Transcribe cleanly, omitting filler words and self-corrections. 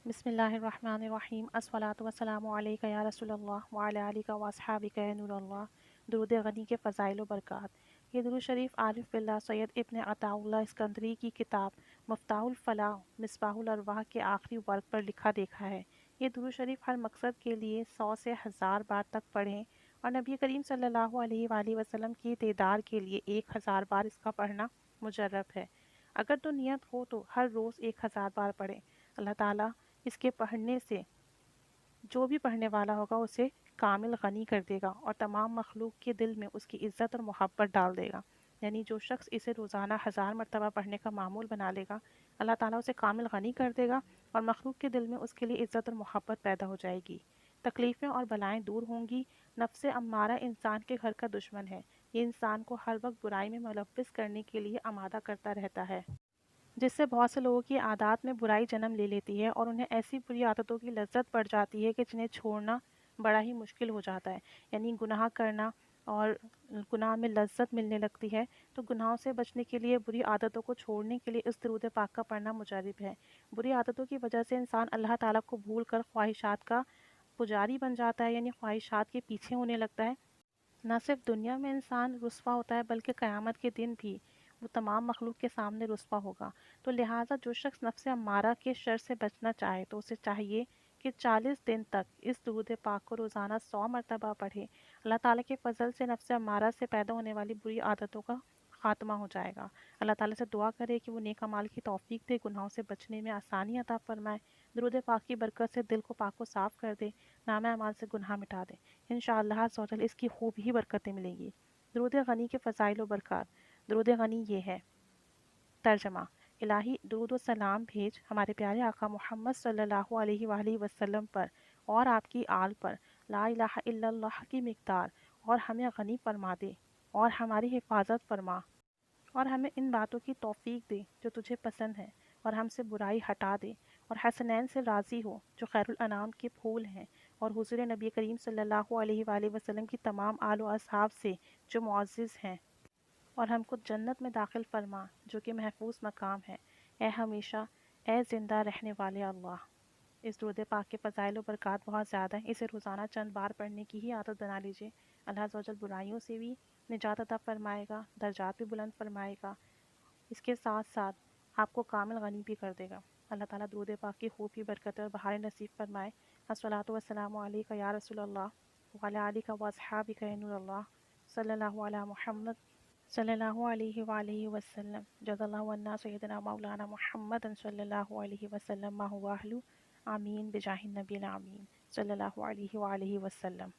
بسم اللہ الرحمن الرحیم، الصلاۃ والسلام علیک یا رسول اللہ وعلی آلک و اصحابک یا نور اللہ۔ درود غنی کے فضائل و برکات۔ یہ درود شریف عارف باللہ سید ابن عطا اللہ اسکندری کی کتاب مفتاح الفلاح مصباح الارواح کے آخری ورق پر لکھا دیکھا ہے۔ یہ درود شریف ہر مقصد کے لیے 100 سے 1000 بار تک پڑھیں اور نبی کریم صلی اللہ علیہ وآلہ وسلم کی دیدار کے لیے 1000 بار اس کا پڑھنا مجرب ہے۔ اگر تو نیت ہو تو ہر روز 1000 بار پڑھیں۔ اللہ تعالیٰ اس کے پڑھنے سے جو بھی پڑھنے والا ہوگا اسے کامل غنی کر دے گا اور تمام مخلوق کے دل میں اس کی عزت اور محبت ڈال دے گا۔ یعنی جو شخص اسے روزانہ 1000 مرتبہ پڑھنے کا معمول بنا لے گا، اللہ تعالیٰ اسے کامل غنی کر دے گا اور مخلوق کے دل میں اس کے لیے عزت اور محبت پیدا ہو جائے گی۔ تکلیفیں اور بلائیں دور ہوں گی۔ نفس امارہ انسان کے گھر کا دشمن ہے۔ یہ انسان کو ہر وقت برائی میں ملوث کرنے کے لیے آمادہ کرتا رہتا ہے، جس سے بہت سے لوگوں کی عادات میں برائی جنم لے لیتی ہے اور انہیں ایسی بری عادتوں کی لذت پڑ جاتی ہے کہ جنہیں چھوڑنا بڑا ہی مشکل ہو جاتا ہے۔ یعنی گناہ کرنا اور گناہ میں لذت ملنے لگتی ہے، تو گناہوں سے بچنے کے لیے، بری عادتوں کو چھوڑنے کے لیے اس درود پاک کا پڑھنا مجرب ہے۔ بری عادتوں کی وجہ سے انسان اللہ تعالیٰ کو بھول کر خواہشات کا پجاری بن جاتا ہے، یعنی خواہشات کے پیچھے ہونے لگتا ہے۔ نہ صرف دنیا میں انسان رسوا ہوتا ہے بلکہ قیامت کے دن بھی وہ تمام مخلوق کے سامنے رسوا ہوگا۔ تو لہٰذا جو شخص نفس امارہ کے شر سے بچنا چاہے تو اسے چاہیے کہ 40 دن تک اس درود پاک کو روزانہ 100 مرتبہ پڑھے۔ اللہ تعالیٰ کے فضل سے نفس امارہ سے پیدا ہونے والی بری عادتوں کا خاتمہ ہو جائے گا۔ اللہ تعالیٰ سے دعا کرے کہ وہ نیک اعمال کی توفیق دے، گناہوں سے بچنے میں آسانی عطا فرمائے، درود پاک کی برکت سے دل کو پاک و صاف کر دے، نامہ اعمال سے گناہ مٹا دے۔ انشاءاللہ عز و جل اس کی خوب ہی برکتیں ملیں گی۔ درود غنی کے فضائل و برکات۔ درود غنی یہ ہے۔ ترجمہ: الہی درود و سلام بھیج ہمارے پیارے آقا محمد صلی اللہ علیہ وآلہ وسلم پر اور آپ کی آل پر، لا الہ الا اللہ کی مقدار، اور ہمیں غنی فرما دے اور ہماری حفاظت فرما اور ہمیں ان باتوں کی توفیق دے جو تجھے پسند ہیں، اور ہم سے برائی ہٹا دے اور حسنین سے راضی ہو جو خیر الانام کے پھول ہیں، اور حضور نبی کریم صلی اللہ علیہ وآلہ وسلم کی تمام آل و اصحاب سے جو معزز ہیں، اور ہم کو جنت میں داخل فرما جو کہ محفوظ مقام ہے۔ اے ہمیشہ، اے زندہ رہنے والے اللہ۔ اس درود پاک کے فضائل و برکات بہت زیادہ ہیں، اسے روزانہ چند بار پڑھنے کی ہی عادت بنا لیجئے۔ اللہ عز و جل برائیوں سے بھی نجات عطا فرمائے گا، درجات بھی بلند فرمائے گا، اس کے ساتھ ساتھ آپ کو کامل غنی بھی کر دے گا۔ اللہ تعالیٰ درود پاک کی خوب ہی برکت اور بہار نصیب فرمائے۔ الصلاۃ والسلام علیک یا رسول اللہ وعلی آلک و اصحابک یا نور اللہ۔ صلی اللہ علی محمد صلی اللہ علیہ وآلہ وسلم۔ جزا اللہ عنا سیدنا مولانا محمد صلی اللہ علیہ وسلم ما هو اہلو۔ آمین بجاہ النبی الامین صلی اللہ علیہ وآلہ وسلم۔